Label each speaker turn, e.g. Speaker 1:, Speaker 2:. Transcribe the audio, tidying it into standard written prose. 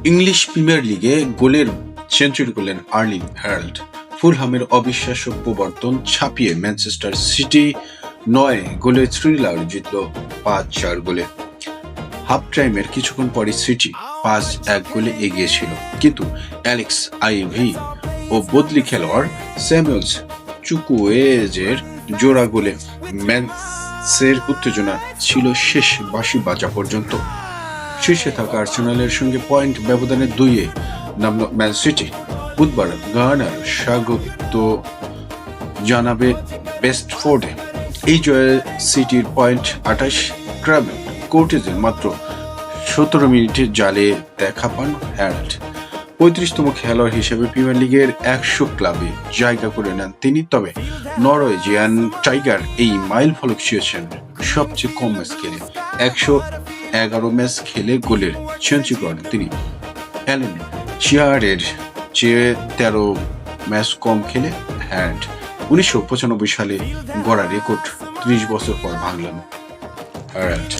Speaker 1: English premier লিগে গোলের century করলেন আর্লিং হ্যারাল্ড। ফুলহামের অবিশ্বাস্য প্রবর্তন ছাপিয়ে ম্যানচেস্টার সিটি 9 গোলে থ্রিলার জিতল 5-4 গোলে। হাফ টাইমের কিছুক্ষণ পরে সিটি 5-1 গোলে এগিয়ে ছিল, কিন্তু অ্যালেক্স আইভি ও বদলি খেলোয়াড় স্যামুয়েলস চুকুয়েজের জোড়া গোলে ম্যাচের উত্তেজনা ছিল শেষ বাঁশি বাজা পর্যন্ত। শীর্ষে থাকা আর্সেনালের সঙ্গে পয়েন্ট ব্যবধানে 2-এ নামল ম্যান সিটি। বুধবার গানার স্বাগত জানাবে বেস্টফোর্ডে। এই জয়ে সিটির পয়েন্ট 28, ক্রাভেন কোর্টেজের মাত্র 17 মিনিটে জালে দেখা পান হ্যারাল্ড। 35তম খেলোয়াড় হিসেবে প্রিমিয়ার লিগের 100 ক্লাবে জায়গা করে নেন তিনি। তবে নরওয়েজিয়ান টাইগার এই মাইল ফলক ছুঁয়েছেন সবচেয়ে কম ম্যাচ খেলে। 111 ম্যাচ খেলে গোলের সেঞ্চুরি করেন তিনি। অ্যালেন শিয়ারের চেয়ে 13 ম্যাচ কম খেলে হ্যারাল্ড 1995 সালে গড়া রেকর্ড 30 বছর পর ভাঙলেন হ্যারাল্ড।